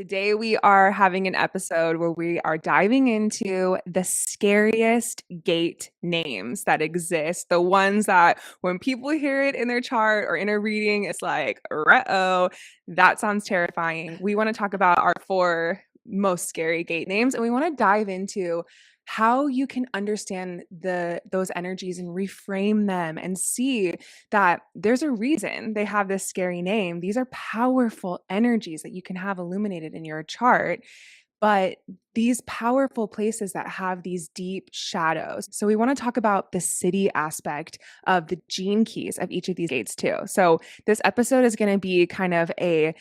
Today, we are having an episode where we are diving into the scariest gate names that exist. The ones that when people hear it in their chart or in a reading, it's like, uh-oh, that sounds terrifying. We want to talk about our four most scary gate names, and we want to dive into how you can understand those energies and reframe them and see that there's a reason they have this scary name. These are powerful energies that you can have illuminated in your chart, but these powerful places that have these deep shadows. So we want to talk about the city aspect of the gene keys of each of these gates too. So this episode is going to be kind of a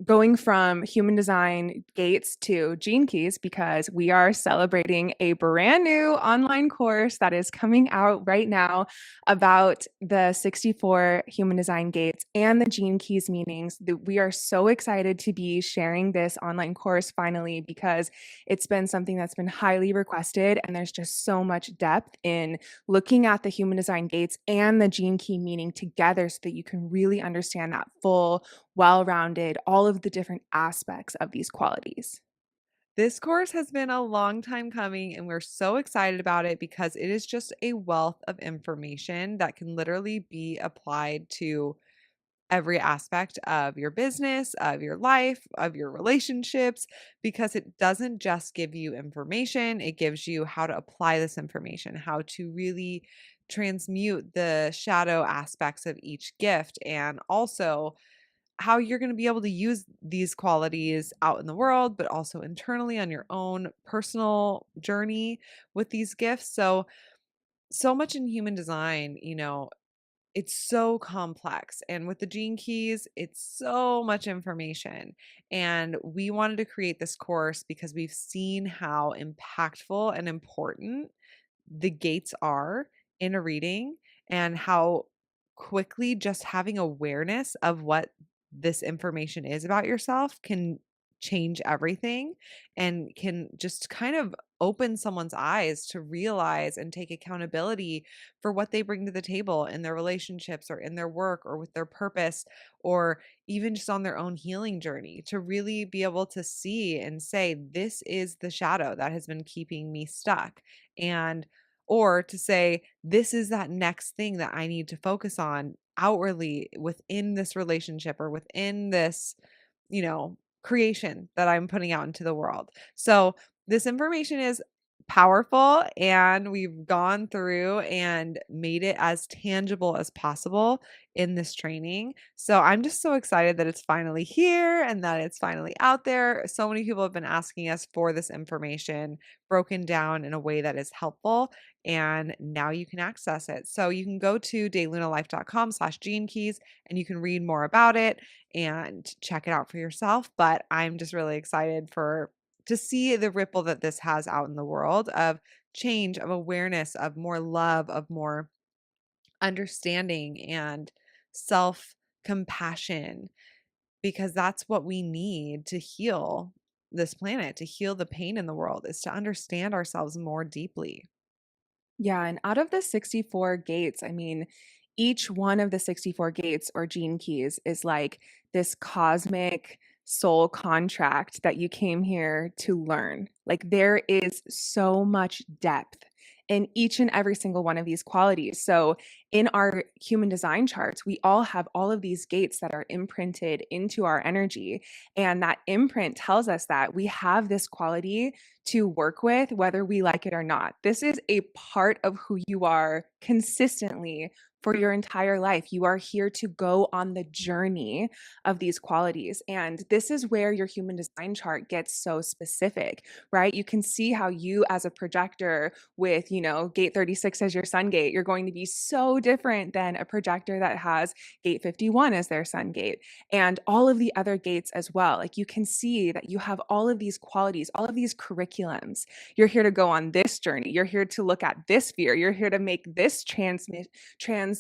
going from human design gates to gene keys because we are celebrating a brand new online course that is coming out right now about the 64 human design gates and the gene keys meanings. We are so excited to be sharing this online course finally because it's been something that's been highly requested, and there's just so much depth in looking at the human design gates and the gene key meaning together so that you can really understand that full, well-rounded, all of the different aspects of these qualities. This course has been a long time coming, and we're so excited about it because it is just a wealth of information that can literally be applied to every aspect of your business, of your life, of your relationships, because it doesn't just give you information, it gives you how to apply this information, how to really transmute the shadow aspects of each gift, and also how you're going to be able to use these qualities out in the world, but also internally on your own personal journey with these gifts. So much in human design, it's so complex. And with the gene keys, it's so much information. And we wanted to create this course because we've seen how impactful and important the gates are in a reading, and how quickly just having awareness of what this information is about yourself can change everything and can just kind of open someone's eyes to realize and take accountability for what they bring to the table in their relationships or in their work or with their purpose, or even just on their own healing journey, to really be able to see and say, this is the shadow that has been keeping me stuck. And or to say, this is that next thing that I need to focus on outwardly within this relationship or within this, creation that I'm putting out into the world. So this information is powerful, and we've gone through and made it as tangible as possible in this training. So I'm just so excited that it's finally here and that it's finally out there. So many people have been asking us for this information broken down in a way that is helpful, and now you can access it. So you can go to daylunalife.com/gene keys and you can read more about it and check it out for yourself. But I'm just really excited for to see the ripple that this has out in the world of change, of awareness, of more love, of more understanding and self compassion, because that's what we need to heal this planet, to heal the pain in the world, is to understand ourselves more deeply. Yeah, and out of the 64 gates, I mean, each one of the 64 gates or gene keys is like this cosmic soul contract that you came here to learn. Like there is so much depth in each and every single one of these qualities. So in our human design charts, we all have all of these gates that are imprinted into our energy. And that imprint tells us that we have this quality to work with, whether we like it or not. This is a part of who you are consistently for your entire life. You are here to go on the journey of these qualities. And this is where your human design chart gets so specific, right? You can see how you, as a projector with, gate 36 as your sun gate, you're going to be so different than a projector that has gate 51 as their sun gate, and all of the other gates as well. Like you can see that you have all of these qualities, all of these curriculums. You're here to go on this journey. You're here to look at this fear. You're here to make this transmutation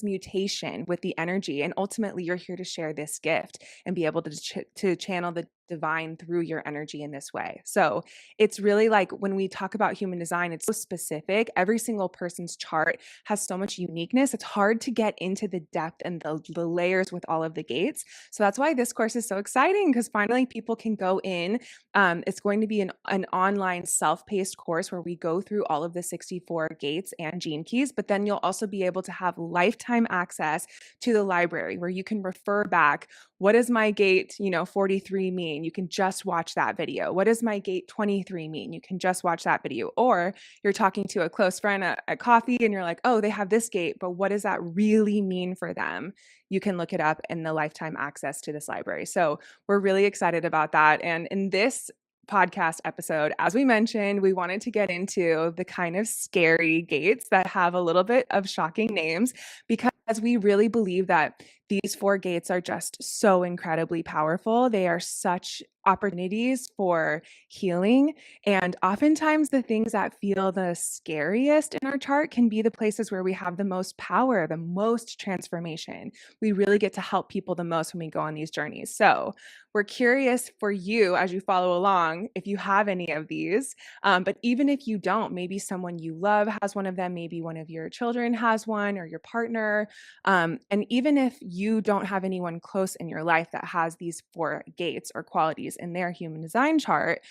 with the energy. And ultimately, you're here to share this gift and be able to channel the divine through your energy in this way. So it's really like when we talk about human design, it's so specific. Every single person's chart has so much uniqueness. It's hard to get into the depth and the layers with all of the gates. So that's why this course is so exciting, because finally people can go in. It's going to be an online self-paced course where we go through all of the 64 gates and gene keys, but then you'll also be able to have lifetime access to the library where you can refer back. What does my gate, 43 mean? You can just watch that video. What does my gate 23 mean? You can just watch that video. Or you're talking to a close friend at coffee and you're like, oh, they have this gate, but what does that really mean for them? You can look it up in the lifetime access to this library. So we're really excited about that. And in this podcast episode, as we mentioned, we wanted to get into the kind of scary gates that have a little bit of shocking names, because we really believe that these 4 gates are just so incredibly powerful. They are such opportunities for healing. And oftentimes, the things that feel the scariest in our chart can be the places where we have the most power, the most transformation. We really get to help people the most when we go on these journeys. So, we're curious for you as you follow along if you have any of these. But even if you don't, maybe someone you love has one of them, maybe one of your children has one, or your partner. And even if you don't have anyone close in your life that has these 4 gates or qualities in their human design chart,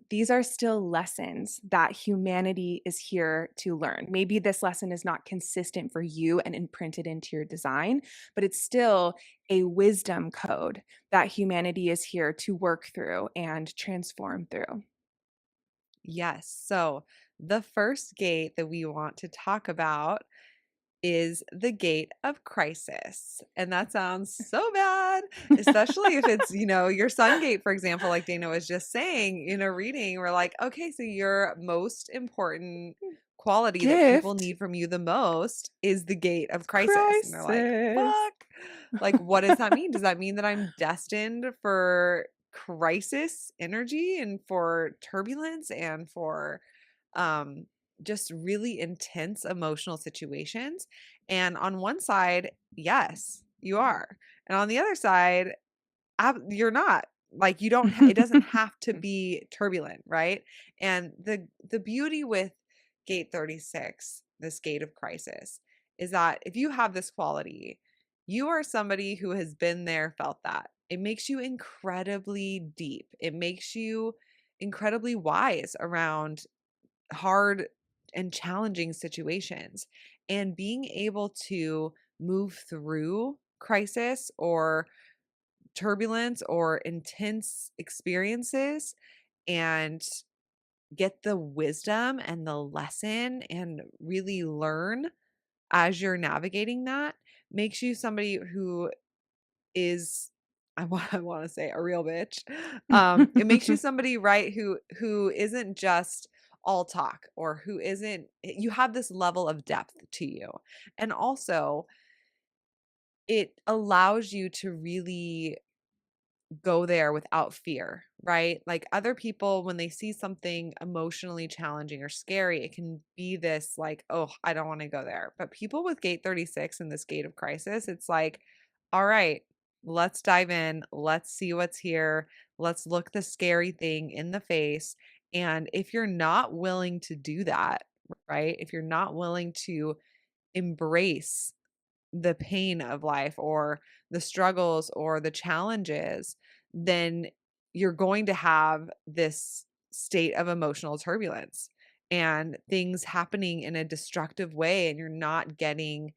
these are still lessons that humanity is here to learn. Maybe this lesson is not consistent for you and imprinted into your design, but it's still a wisdom code that humanity is here to work through and transform through. Yes. So the first gate that we want to talk about is the gate of crisis. And that sounds so bad, especially if it's, your sun gate, for example, like Dana was just saying in a reading. We're like, okay, so your most important quality that people Gift need from you the most is the gate of crisis. And they're like, crisis. fuck. Like, what does that mean? Does that mean that I'm destined for crisis energy and for turbulence and for um just really intense emotional situations? And on one side, yes, you are. And on the other side, you're not. Like you don't it doesn't have to be turbulent, right? And the beauty with gate 36, this gate of crisis, is that if you have this quality, you are somebody who has been there, felt that. It makes you incredibly deep. It makes you incredibly wise around hard and challenging situations, and being able to move through crisis or turbulence or intense experiences and get the wisdom and the lesson and really learn as you're navigating that makes you somebody who is I want to say a real bitch. It makes you somebody, right, who isn't just all talk, or who isn't, you have this level of depth to you. And also it allows you to really go there without fear, right? Like other people, when they see something emotionally challenging or scary, it can be this like, oh, I don't want to go there. But people with gate 36 and this gate of crisis, it's like, all right, let's dive in. Let's see what's here. Let's look the scary thing in the face. And if you're not willing to do that, right? If you're not willing to embrace the pain of life or the struggles or the challenges, then you're going to have this state of emotional turbulence and things happening in a destructive way, and you're not getting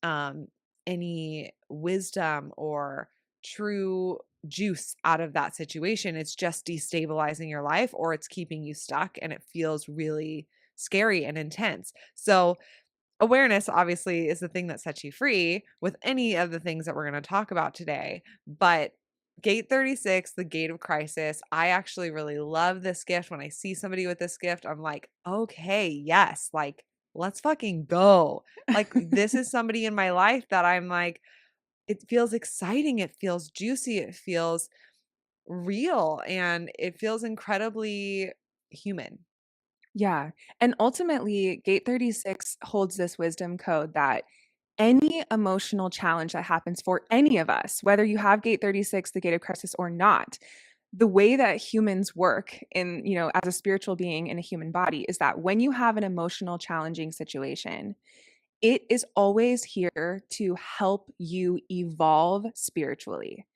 um any wisdom or true juice out of that situation. It's just destabilizing your life, or it's keeping you stuck, and it feels really scary and intense. So awareness obviously is the thing that sets you free with any of the things that we're going to talk about today. But gate 36, the gate of crisis, I actually really love this gift. When I see somebody with this gift, I'm like, okay, yes, like let's fucking go. Like this is somebody in my life that I'm like, it feels exciting, it feels juicy, it feels real, and it feels incredibly human. Yeah. And ultimately, Gate 36 holds this wisdom code that any emotional challenge that happens for any of us, whether you have gate 36, the gate of crisis, or not, the way that humans work in, as a spiritual being in a human body is that when you have an emotional challenging situation, it is always here to help you evolve spiritually.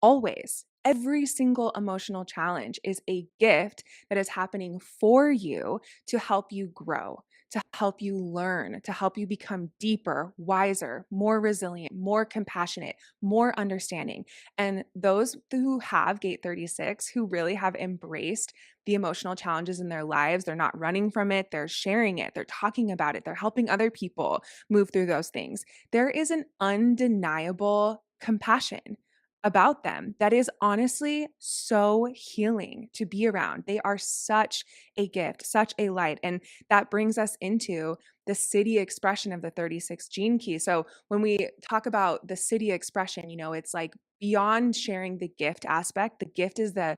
Always. Every single emotional challenge is a gift that is happening for you to help you grow, to help you learn, to help you become deeper, wiser, more resilient, more compassionate, more understanding. And those who have gate 36, who really have embraced the emotional challenges in their lives, they're not running from it, they're sharing it, they're talking about it, they're helping other people move through those things. There is an undeniable compassion about them that is honestly so healing to be around. They are such a gift, such a light. And that brings us into the city expression of the 36 gene key. So when we talk about the city expression, it's like beyond sharing the gift aspect. The gift is the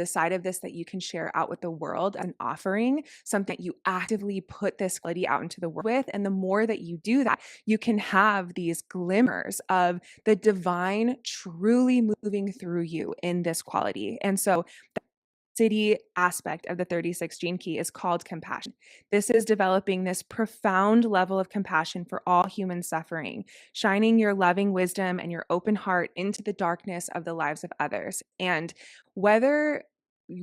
side of this that you can share out with the world, an offering, something that you actively put this quality out into the world with. And the more that you do that, you can have these glimmers of the divine truly moving through you in this quality. And so city aspect of the 36 gene key is called compassion. This is developing this profound level of compassion for all human suffering, shining your loving wisdom and your open heart into the darkness of the lives of others. And whether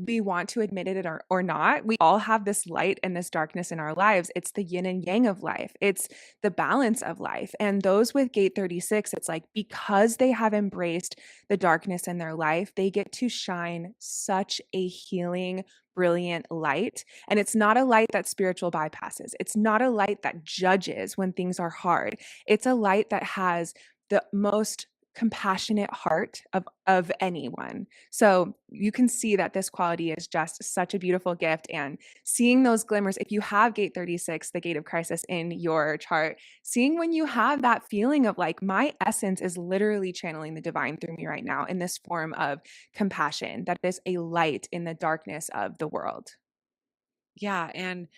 we want to admit it or not, we all have this light and this darkness in our lives. It's the yin and yang of life. It's the balance of life. And those with gate 36, it's like because they have embraced the darkness in their life, they get to shine such a healing, brilliant light. And it's not a light that spiritual bypasses. It's not a light that judges when things are hard. It's a light that has the most compassionate heart of anyone. So you can see that this quality is just such a beautiful gift. And seeing those glimmers, if you have gate 36, the gate of crisis in your chart, seeing when you have that feeling of like, my essence is literally channeling the divine through me right now in this form of compassion that is a light in the darkness of the world. Yeah, and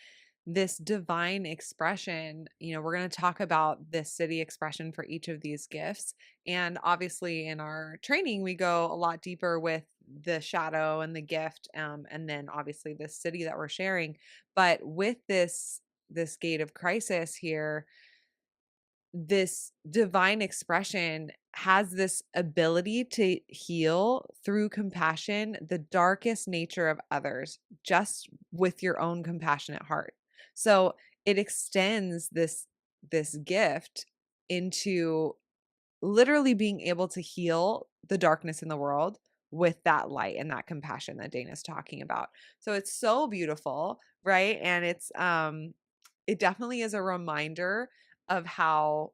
this divine expression, we're going to talk about this city expression for each of these gifts. And obviously, in our training, we go a lot deeper with the shadow and the gift, and then obviously this city that we're sharing. But with this gate of crisis here, this divine expression has this ability to heal through compassion the darkest nature of others just with your own compassionate heart. So it extends this gift into literally being able to heal the darkness in the world with that light and that compassion that Dana's talking about. So it's so beautiful, right? And it definitely is a reminder of how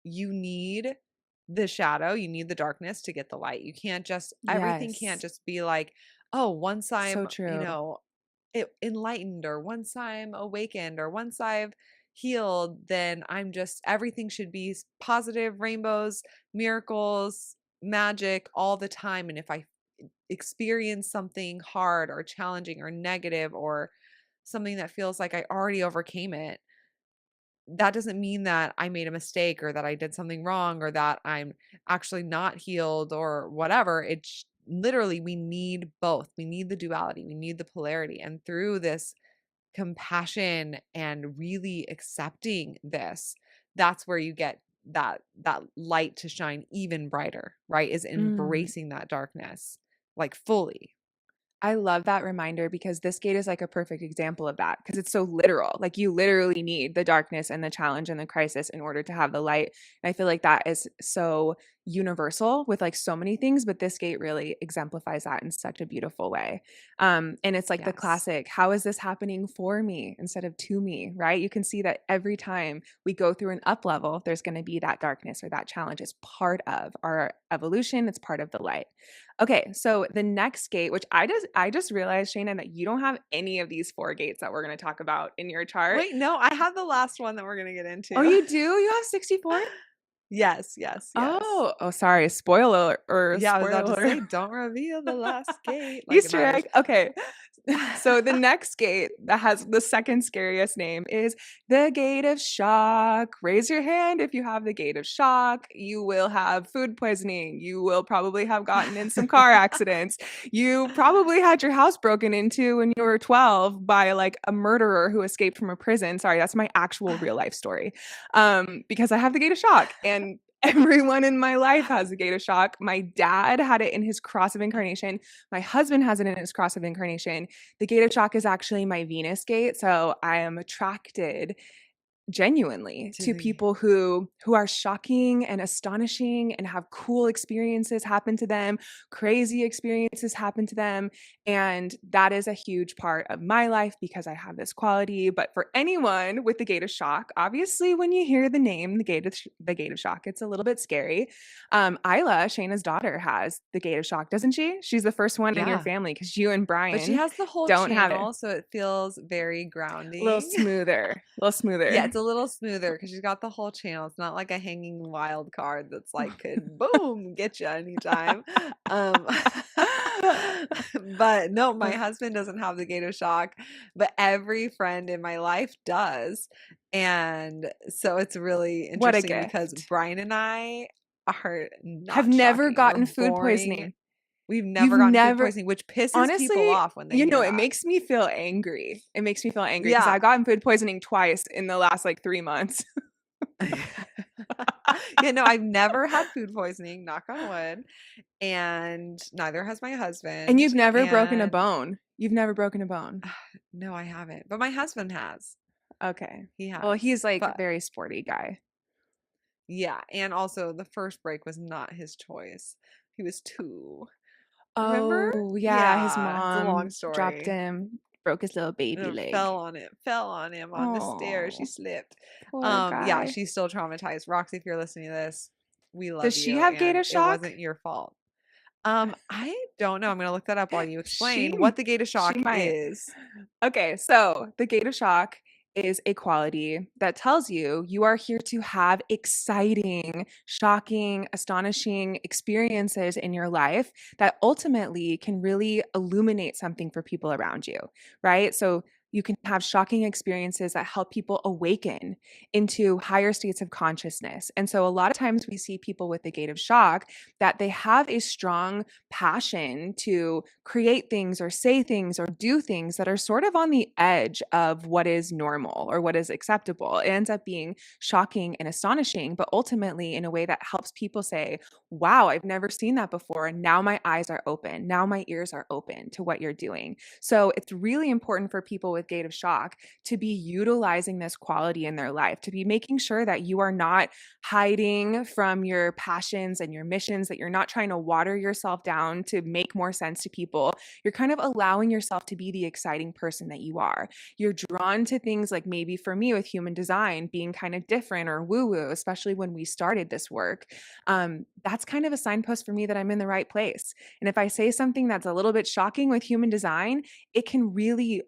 you need the shadow, you need the darkness to get the light. You can't just everything can't Yes. just be like, "Oh, once So I'm, true. enlightened or once I'm awakened or once I've healed, then I'm just everything should be positive, rainbows, miracles, magic all the time. And if I experience something hard or challenging or negative or something that feels like I already overcame it, that doesn't mean that I made a mistake or that I did something wrong or that I'm actually not healed or whatever. It's literally, we need both. We need the duality, we need the polarity. And through this compassion and really accepting this, that's where you get that light to shine even brighter, right? Is Mm. embracing that darkness like fully. I love that reminder because this gate is like a perfect example of that because it's so literal. Like you literally need the darkness and the challenge and the crisis in order to have the light. And I feel like that is so universal with like so many things, but this gate really exemplifies that in such a beautiful way. And it's like the Yes. classic, how is this happening for me instead of to me, right? You can see that every time we go through an up level, there's going to be that darkness or that challenge. It's part of our evolution. It's part of the light. Okay, so the next gate, which I just realized, Shayna, that you don't have any of these 4 gates that we're gonna talk about in your chart. Wait, no, I have the last one that we're gonna get Oh, into. you do? You have 64? Yes, yes, yes. Oh, sorry, spoiler or Yeah, I was about to spoiler. say, "Don't reveal the last gate," like it Easter matters. egg. Okay. So the next gate that has the second scariest name is the gate of shock. Raise your hand if you have the gate of shock. You will have food poisoning. You will probably have gotten in some car accidents. You probably had your house broken into when you were 12 by like a murderer who escaped from a prison. Sorry, that's my actual real life story. Because I have the gate of shock and everyone in my life has the gate of shock. My dad had it in his cross of incarnation. My husband has it in his cross of incarnation. The gate of shock is actually my Venus gate. So I am attracted genuinely To to the people who are shocking and astonishing and have cool experiences happen to them, crazy experiences happen to them, and that is a huge part of my life because I have this quality. But for anyone with the gate of shock, obviously when you hear the name the gate of shock, it's a little bit scary. Isla, Shayna's daughter, has the gate of shock, doesn't she? She's the first one in your Yeah, family because you and but she Brian has the whole don't have it. channel, so it feels very A little grounding. smoother, a little Yeah, smoother. it's a little smoother because 'cause she's got the whole channel. It's not like a hanging wild card that's like could boom, get you anytime. Um, but no, my husband doesn't have the Gator shock, but every friend in my life does. And so it's really What a interesting because gift. Brian and I are Have not never shocking. We're gotten food boring. poisoning. We've You've never gotten food never poisoning, which pisses people honestly, off when they hear it that. makes me feel angry. It makes me feel angry because Yeah. I've gotten food poisoning twice in the last, like, 3 months. Yeah, no, I've never had food poisoning, knock on wood, and neither has my And husband, you've never broken a and bone. You've never broken a bone. no, I haven't, but my husband has. Okay. He Well, has. he's, like, But very sporty guy. yeah, and also the first break was not his choice. He was 2. Remember? Oh, yeah, his Yeah, it's a long mom dropped story. him, broke his little baby And leg. fell on him on the stairs. She Oh, slipped. poor Yeah, guy. she's still traumatized. Roxy, if you're listening to this, we Does love she you, have and gator it shock? wasn't your fault. I don't know. I'm gonna look that up while you She explain what the gate of she shock might. is. Okay, so the gate of shock is a quality that tells you you are here to have exciting, shocking, astonishing experiences in your life that ultimately can really illuminate something for people around you, right? So you can have shocking experiences that help people awaken into higher states of consciousness. And so a lot of times we see people with the gate of shock that they have a strong passion to create things or say things or do things that are sort of on the edge of what is normal or what is acceptable. It ends up being shocking and astonishing, but ultimately in a way that helps people say, wow, I've never seen that before. And now my eyes are open. Now my ears are open to what you're doing. So it's really important for people with gate of shock to be utilizing this quality in their life, to be making sure that you are not hiding from your passions and your missions, that you're not trying to water yourself down to make more sense to people. You're kind of allowing yourself to be the exciting person that you are. You're drawn to things like maybe for me with human design being kind of different or woo woo, especially when we started this work. That's kind of a signpost for me that I'm in the right place. And if I say something that's a little bit shocking with human design, it can really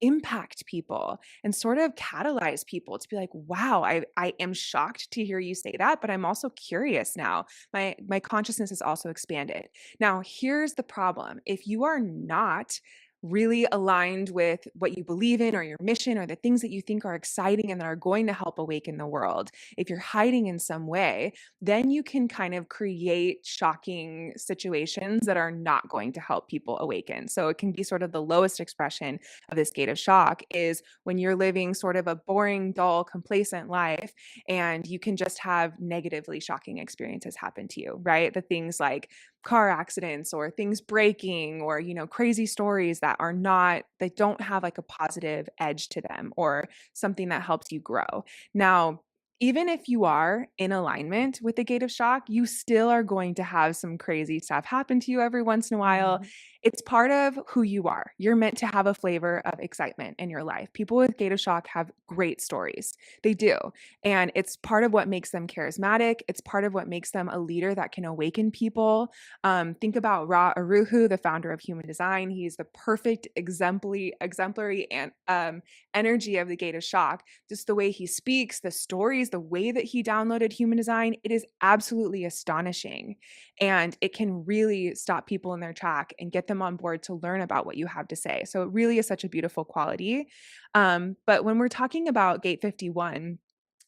impact people and sort of catalyze people to be like, wow, I am shocked to hear you say that, but I'm also curious now. My consciousness is also expanded. Now, here's the problem. If you are not really aligned with what you believe in or your mission or the things that you think are exciting and that are going to help awaken the world, if you're hiding in some way, then you can kind of create shocking situations that are not going to help people awaken. So it can be sort of the lowest expression of this gate of shock is when you're living sort of a boring, dull, complacent life and you can just have negatively shocking experiences happen to you, right? The things like car accidents or things breaking or crazy stories that don't have like a positive edge to them or something that helps you grow. Now, even if you are in alignment with the gate of shock, you still are going to have some crazy stuff happen to you every once in a while. Mhm. It's part of who you are. You're meant to have a flavor of excitement in your life. People with Gate of Shock have great stories. They do. And it's part of what makes them charismatic. It's part of what makes them a leader that can awaken people. Think about Ra Aruhu, the founder of Human Design. He's the perfect exemplary and energy of the Gate of Shock. Just the way he speaks, the stories, the way that he downloaded Human Design, it is absolutely astonishing. And it can really stop people in their track and get them on board to learn about what you have to say. So it really is such a beautiful quality. But when we're talking about Gate 51,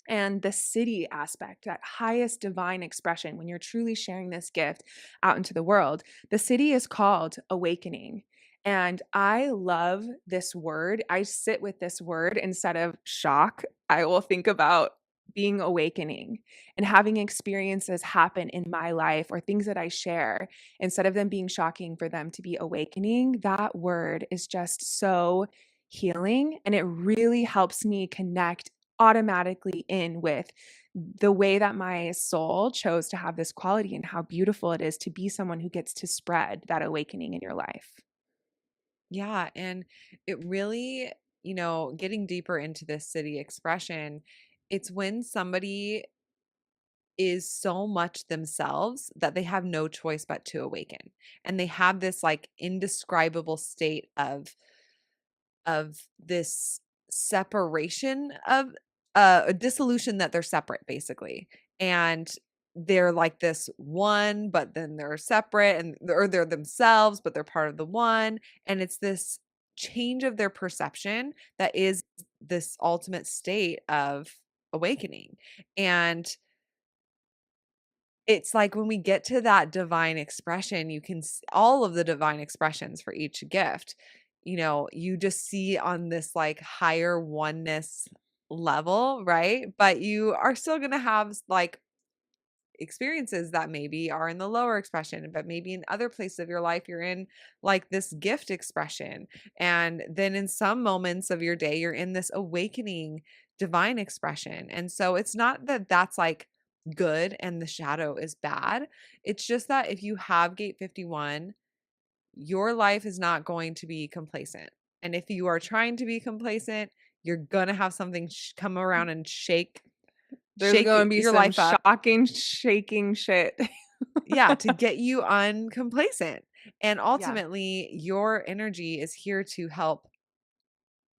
and the city aspect, that highest divine expression, when you're truly sharing this gift out into the world, the city is called awakening. And I love this word. I sit with this word instead of shock. I will think about being awakening and having experiences happen in my life or things that I share, instead of them being shocking, for them to be awakening. That word is just so healing, and it really helps me connect automatically in with the way that my soul chose to have this quality and how beautiful it is to be someone who gets to spread that awakening in your life. Yeah, and it really, getting deeper into this city expression, it's when somebody is so much themselves that they have no choice but to awaken. And they have this like indescribable state of this separation of a dissolution, that they're separate basically. And they're like this one, but then they're separate, and or they're themselves, but they're part of the one. And it's this change of their perception that is this ultimate state of awakening. And it's like when we get to that divine expression, you can all of the divine expressions for each gift, you just see on this like higher oneness level, right? But you are still going to have like experiences that maybe are in the lower expression, but maybe in other places of your life, you're in like this gift expression. And then in some moments of your day, you're in this awakening divine expression. And so it's not that that's like good and the shadow is bad. It's just that if you have gate 51, your life is not going to be complacent. And if you are trying to be complacent, you're going to have something come around and There's going to be your some life up. shocking, shaking shit. Yeah, to get you uncomplacent. And Yeah. ultimately, your energy is here to help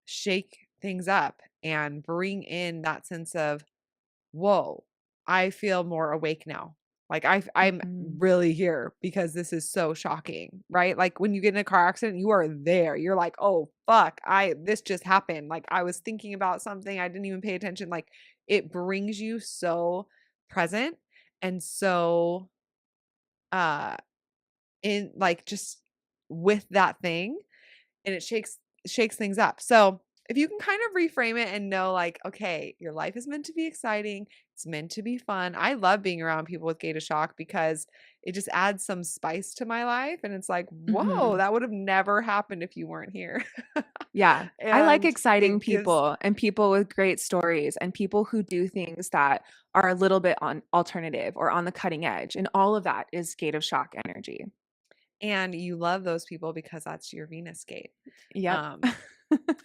shake things up and bring in that sense of, whoa, I feel more awake now. Like I'm Mhm. really here because this is so shocking, right? Like when you get in a car accident, you are there. You're like, oh fuck, this just happened. Like I was thinking about something, I didn't even pay attention. Like it brings you so present and so uh in like just with that thing, and it shakes things up. So if you can kind of reframe it and know like, okay, your life is meant to be exciting, it's meant to be fun. I love being around people with Gate of Shock because it just adds some spice to my life, and it's like, whoa, Mhm. that would have never happened if you weren't here. Yeah. I like And exciting it gives people and people with great stories and people who do things that are a little bit on alternative or on the cutting edge. And all of that is Gate of Shock energy. and you love those people because that's your Venus gate. Yep. Um,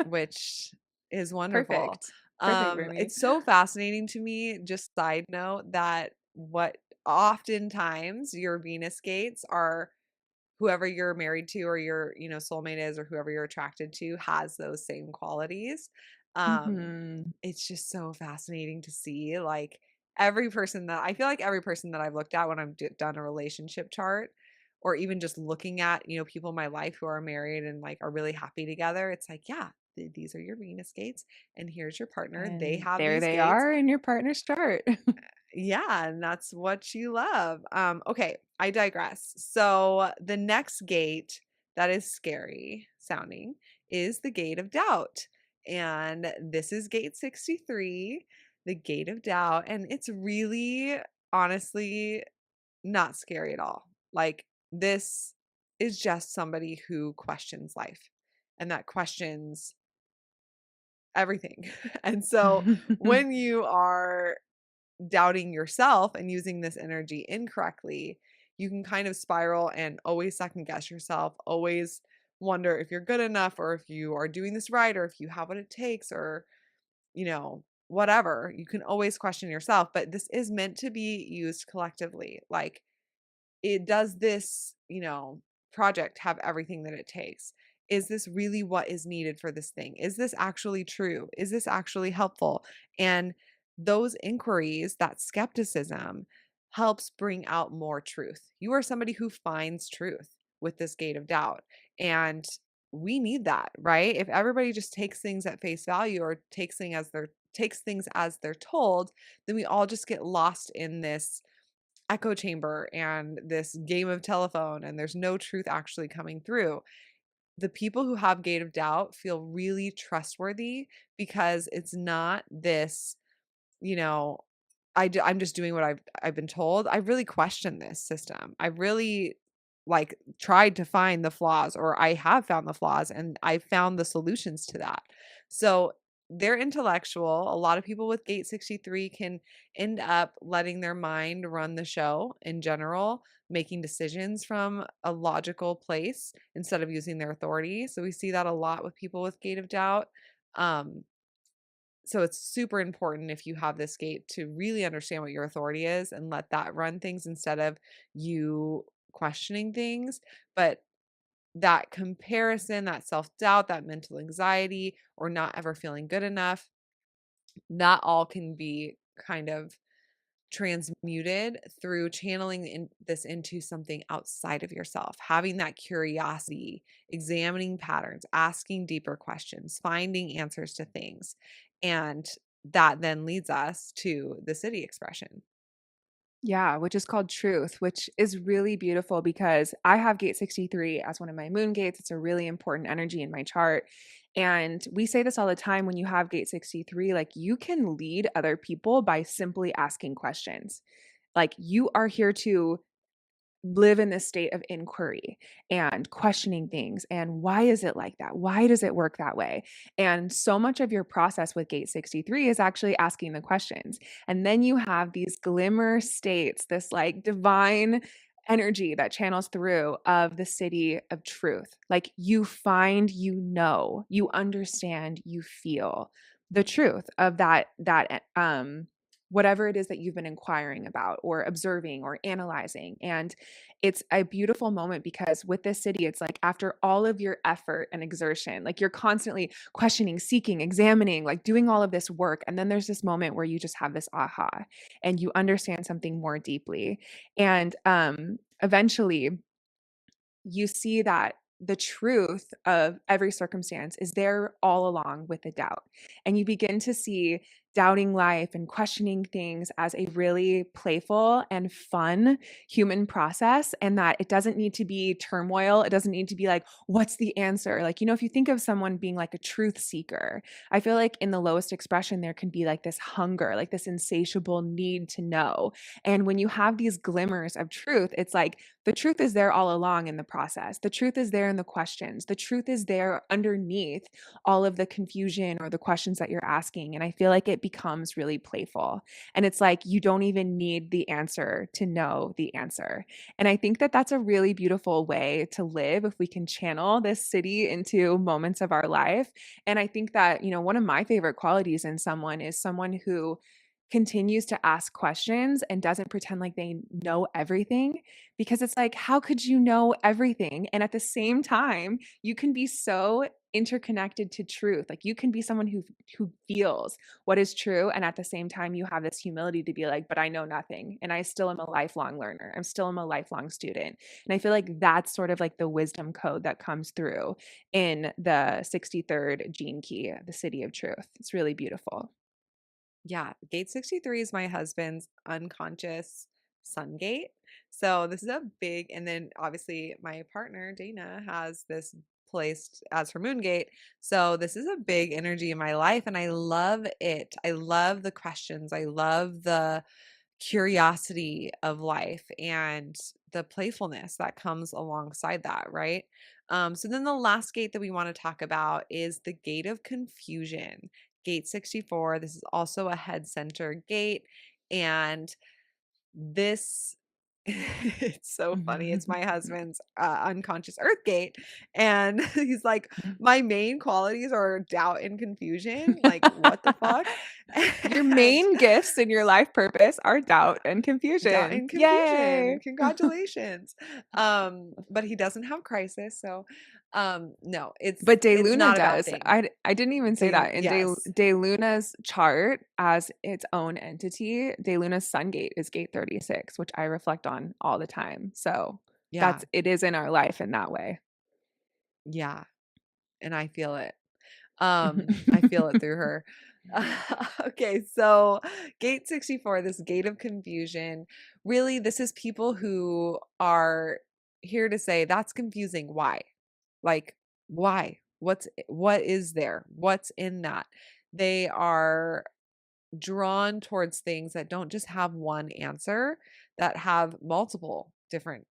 which is wonderful. Perfect. Perfect for me. It's so fascinating to me, just side note, that what oftentimes your Venus gates are whoever you're married to or your, soulmate is, or whoever you're attracted to has those same qualities. Mhm. It's just so fascinating to see like every person that I feel like every person that I've looked at when I've done a relationship chart, or even just looking at, people in my life who are married and like are really happy together. It's like, yeah, these are your Venus gates and here's your partner. They And have there these they gates. are in your partner's chart. Yeah, and that's what you love. Okay, I digress. So the next gate that is scary sounding is the gate of doubt. And this is gate 63, the gate of doubt. And it's really honestly not scary at all. Like this is just somebody who questions life and that questions everything. And so when you are doubting yourself and using this energy incorrectly, you can kind of spiral and always second guess yourself, always wonder if you're good enough or if you are doing this right or if you have what it takes or, whatever. You can always question yourself, but this is meant to be used collectively. Like, it does this, project have everything that it takes? Is this really what is needed for this thing? Is this actually true? Is this actually helpful? And those inquiries, that skepticism helps bring out more truth. You are somebody who finds truth with this gate of doubt. And we need that, right? If everybody just takes things at face value or takes things as they're told, then we all just get lost in this echo chamber and this game of telephone, and there's no truth actually coming through. The people who have gate of doubt feel really trustworthy because it's not this, you know, I'm just doing what I've been told. I really question this system. I really like tried to find the flaws, or I have found the flaws and I found the solutions to that. So they're intellectual. A lot of people with gate 63 can end up letting their mind run the show in general, making decisions from a logical place instead of using their authority. So we see that a lot with people with gate of doubt. Um, so it's super important if you have this gate to really understand what your authority is and let that run things instead of you questioning things. But that comparison, that self-doubt, that mental anxiety, or not ever feeling good enough, that all can be kind of transmuted through channeling this into something outside of yourself, having that curiosity, examining patterns, asking deeper questions, finding answers to things. And that then leads us to the city expression. Yeah, which is called truth, which is really beautiful because I have gate 63 as one of my moon gates. It's a really important energy in my chart. And we say this all the time when you have gate 63, like you can lead other people by simply asking questions. Like you are here to live in this state of inquiry and questioning things. And why is it like that? Why does it work that way? And so much of your process with gate 63 is actually asking the questions. And then you have these glimmer states, this like divine energy that channels through of the city of truth. Like you find, you understand, you feel the truth of that whatever it is that you've been inquiring about or observing or analyzing. And it's a beautiful moment because with this city, it's like after all of your effort and exertion, like you're constantly questioning, seeking, examining, like doing all of this work. And then there's this moment where you just have this aha and you understand something more deeply. And eventually, you see that the truth of every circumstance is there all along with the doubt. And you begin to see doubting life and questioning things as a really playful and fun human process, and that it doesn't need to be turmoil. It doesn't need to be like, what's the answer? Like, if you think of someone being like a truth seeker, I feel like in the lowest expression, there can be like this hunger, like this insatiable need to know. And when you have these glimmers of truth, it's like, the truth is there all along in the process. The truth is there in the questions. The truth is there underneath all of the confusion or the questions that you're asking. And I feel like it becomes really playful. And it's like you don't even need the answer to know the answer. And I think that that's a really beautiful way to live if we can channel this city into moments of our life. And I think that, one of my favorite qualities in someone is someone who continues to ask questions and doesn't pretend like they know everything, because it's like, how could you know everything? And at the same time, you can be so interconnected to truth. Like you can be someone who feels what is true, and at the same time you have this humility to be like, but I know nothing and I still am a lifelong learner. I'm still am a lifelong student. And I feel like that's sort of like the wisdom code that comes through in the 63rd gene key, the city of truth. It's really beautiful. Yeah, gate 63 is my husband's unconscious sun gate. So this is a big, and then obviously my partner, Dana, has this placed as her moon gate. So this is a big energy in my life and I love it. I love the questions. I love the curiosity of life and the playfulness that comes alongside that, right? So then the last gate that we want to talk about is the gate of confusion, gate 64. This is also a head center gate. And this It's so funny. It's my husband's unconscious earth gate. And he's like, my main qualities are doubt and confusion. Like, what the fuck? Your And main gifts in your life purpose are doubt and doubt confusion. and confusion. Yay. Congratulations. But he doesn't have crisis. So no, But it's DayLuna not a bad does. thing. I didn't even say They that. In yes. DayLuna's chart as its own entity, DayLuna's sun gate is gate 36, which I reflect on all the time. So Yeah. it is in our life in that way. Yeah. And I feel it. I feel it through her. Okay, so gate 64, this gate of confusion, really, this is people who are here to say that's confusing. Why? Like, why? What is there? What's in that? They are drawn towards things that don't just have one answer, that have multiple different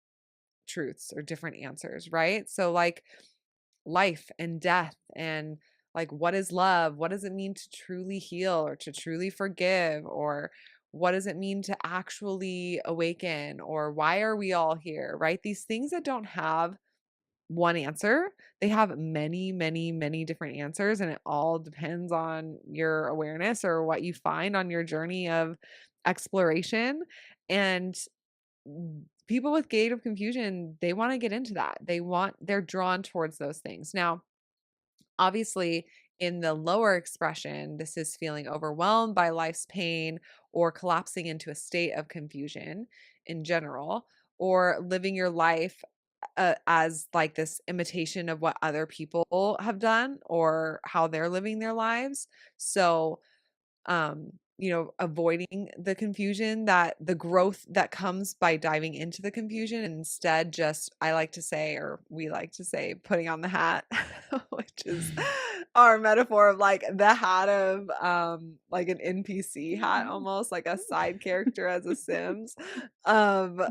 truths or different answers, right? So like life and death and like what is love? What does it mean to truly heal or to truly forgive? Or what does it mean to actually awaken? Or why are we all here? Right? These things that don't have one answer, they have many, many, many different answers. And it all depends on your awareness or what you find on your journey of exploration. And people with gate of confusion, they want to get into that. They're drawn towards those things. Now, obviously, in the lower expression, this is feeling overwhelmed by life's pain or collapsing into a state of confusion in general, or living your life as like this imitation of what other people have done or how they're living their lives. So, avoiding the confusion, that the growth that comes by diving into the confusion, and instead just, I like to say, or we like to say, putting on the hat, which is our metaphor of like the hat of like an NPC hat, almost like a side character as a Sims, of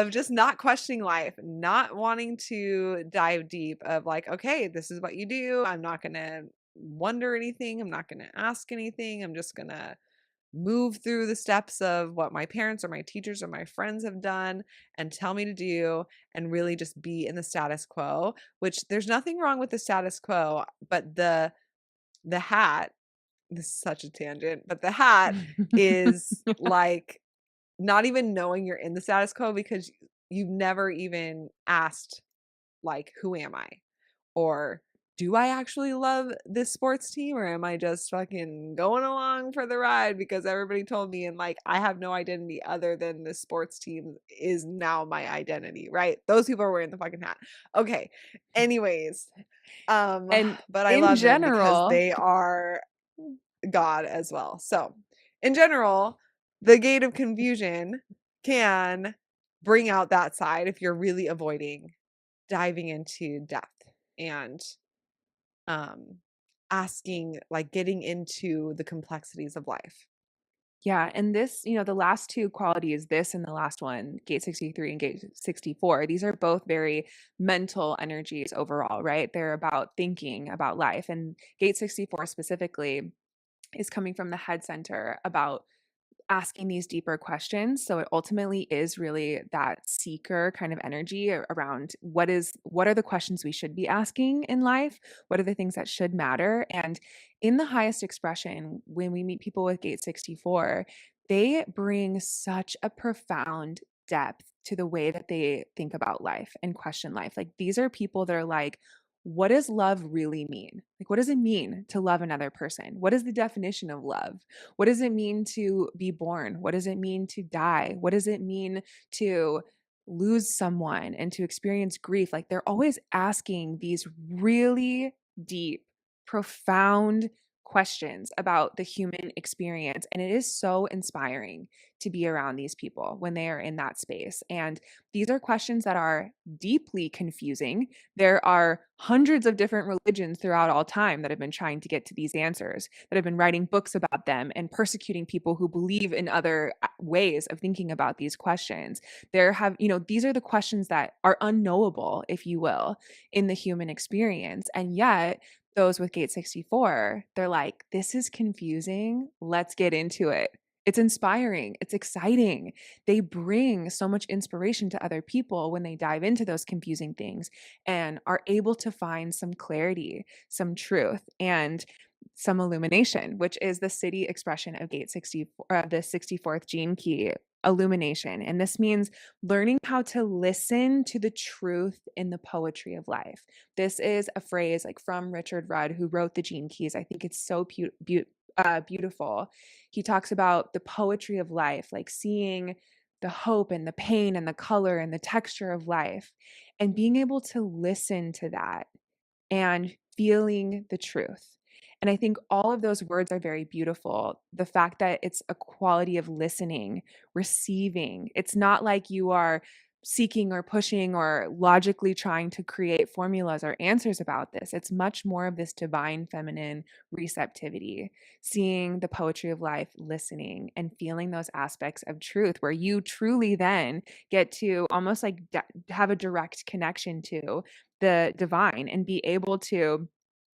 just not questioning life, not wanting to dive deep of like, okay, this is what you do. I'm not gonna wonder anything. I'm not gonna ask anything. I'm just gonna move through the steps of what my parents or my teachers or my friends have done and tell me to do, and really just be in the status quo, which there's nothing wrong with the status quo, but the hat, this is such a tangent, but the hat is like not even knowing you're in the status quo because you've never even asked like, who am I? Or do I actually love this sports team, or am I just fucking going along for the ride because everybody told me, and like I have no identity other than the sports team is now my identity, right? Those people are wearing the fucking hat. Okay. Anyways, And but I in love them because general, they are God as well. So, in general, the gate of confusion can bring out that side if you're really avoiding diving into depth and um asking, like getting into the complexities of life. yeah, and this, the last two qualities, this and the last one, gate 63 and gate 64, these are both very mental energies overall, right? They're about thinking about life. And gate 64 specifically is coming from the head center about asking these deeper questions. So it ultimately is really that seeker kind of energy around what are the questions we should be asking in life? What are the things that should matter? And in the highest expression, when we meet people with gate 64, they bring such a profound depth to the way that they think about life and question life. Like these are people that are like, what does love really mean? Like, what does it mean to love another person? What is the definition of love? What does it mean to be born? What does it mean to die? What does it mean to lose someone and to experience grief? Like they're always asking these really deep, profound questions about the human experience. And it is so inspiring to be around these people when they are in that space. And these are questions that are deeply confusing. There are hundreds of different religions throughout all time that have been trying to get to these answers, that have been writing books about them and persecuting people who believe in other ways of thinking about these questions. These are the questions that are unknowable, if you will, in the human experience. And yet, those with gate 64, they're like, this is confusing. Let's get into it. It's inspiring. It's exciting. They bring so much inspiration to other people when they dive into those confusing things and are able to find some clarity, some truth, and some illumination, which is the city expression of gate 64, the 64th gene key, illumination. And this means learning how to listen to the truth in the poetry of life. This is a phrase like from Richard Rudd, who wrote the gene keys. I think it's so beautiful. He talks about the poetry of life, like seeing the hope and the pain and the color and the texture of life, and being able to listen to that and feeling the truth. And I think all of those words are very beautiful. The fact that it's a quality of listening, receiving. It's not like you are seeking or pushing or logically trying to create formulas or answers about this. It's much more of this divine feminine receptivity, seeing the poetry of life, listening, and feeling those aspects of truth where you truly then get to almost like have a direct connection to the divine and be able to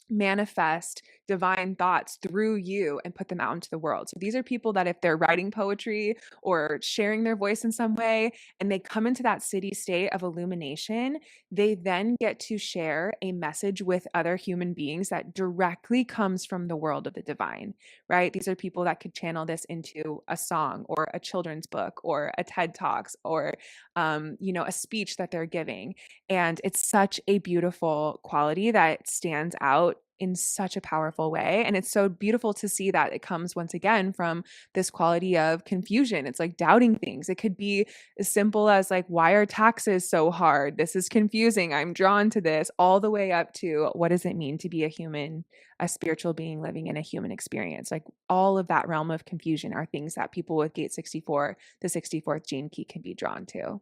manifest divine thoughts through you and put them out into the world. So these are people that if they're writing poetry or sharing their voice in some way and they come into that city state of illumination, they then get to share a message with other human beings that directly comes from the world of the divine, right? These are people that could channel this into a song or a children's book or a TED Talks or a speech that they're giving. And it's such a beautiful quality that stands out in such a powerful way. And it's so beautiful to see that it comes once again from this quality of confusion. It's like doubting things. It could be as simple as like, why are taxes so hard? This is confusing. I'm drawn to this, all the way up to what does it mean to be a human, a spiritual being living in a human experience? Like all of that realm of confusion are things that people with gate 64, the 64th gene key, can be drawn to.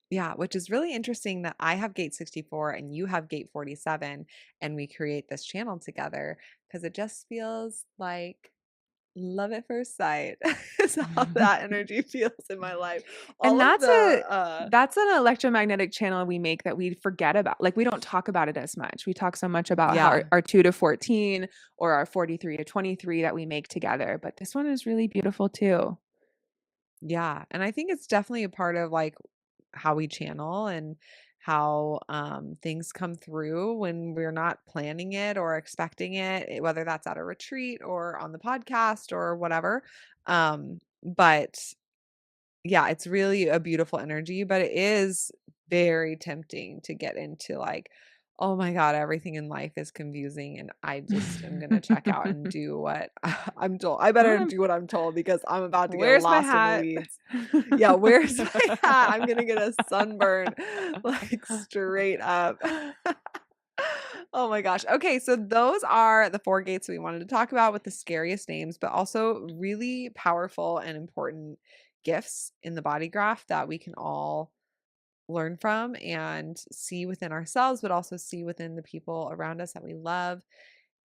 Yeah, which is really interesting that I have gate 64 and you have gate 47 and we create this channel together because it just feels like love at first sight is how that energy feels in my life. And All of the that's an electromagnetic channel we make that we forget about. Like we don't talk about it as much. We talk so much about how yeah, our 2 to 14 or our 43 to 23 that we make together, but this one is really beautiful too. yeah. And I think it's definitely a part of like how we channel and how things come through when we're not planning it or expecting it, whether that's at a retreat or on the podcast or whatever. But yeah, it's really a beautiful energy, but it is very tempting to get into like, oh my God, everything in life is confusing. And I just am going to check out and do what I'm told. I better Um, do what I'm told because I'm about to get Where's my lost in the hat? weeds. Yeah, where's my hat? I'm going to get a sunburn like straight up. Oh my gosh. Okay, so those are the four gates we wanted to talk about with the scariest names, but also really powerful and important gifts in the body graph that we can all learn from and see within ourselves, but also see within the people around us that we love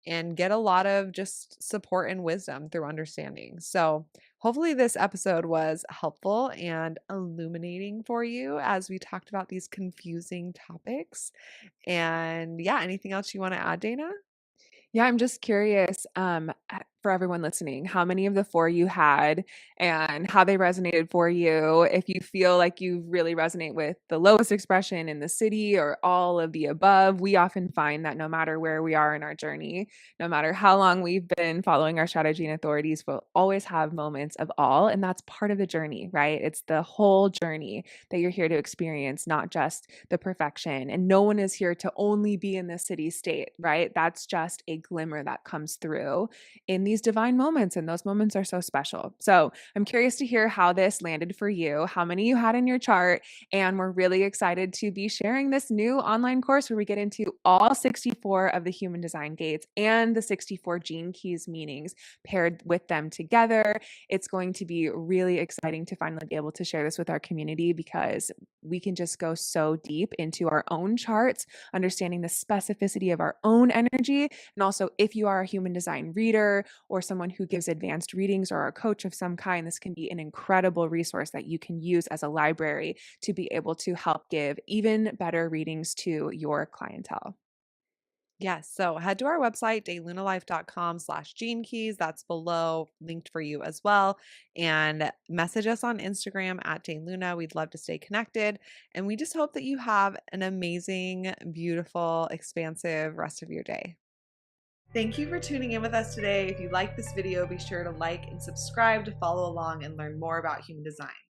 and get a lot of just support and wisdom through understanding. So, hopefully, this episode was helpful and illuminating for you as we talked about these confusing topics. And yeah, anything else you want to add, Dana? Yeah, I'm just curious, for everyone listening, how many of the 4 you had and how they resonated for you. If you feel like you really resonate with the lowest expression in the city or all of the above, we often find that no matter where we are in our journey, no matter how long we've been following our strategy and authorities, we'll always have moments of all, and that's part of the journey, right? It's the whole journey that you're here to experience, not just the perfection. And no one is here to only be in the city state, right? That's just a glimmer that comes through in these divine moments. And those moments are so special. So I'm curious to hear how this landed for you, how many you had in your chart. And we're really excited to be sharing this new online course where we get into all 64 of the human design gates and the 64 gene keys meanings paired with them together. It's going to be really exciting to finally be able to share this with our community because we can just go so deep into our own charts, understanding the specificity of our own energy. And also, if you are a human design reader or someone who gives advanced readings or a coach of some kind, this can be an incredible resource that you can use as a library to be able to help give even better readings to your clientele. Yes. So head to our website, daylunalife.com/gene keys. That's below, linked for you as well. And message us on Instagram at DayLuna. We'd love to stay connected. And we just hope that you have an amazing, beautiful, expansive rest of your day. Thank you for tuning in with us today. If you like this video, be sure to like and subscribe to follow along and learn more about human design.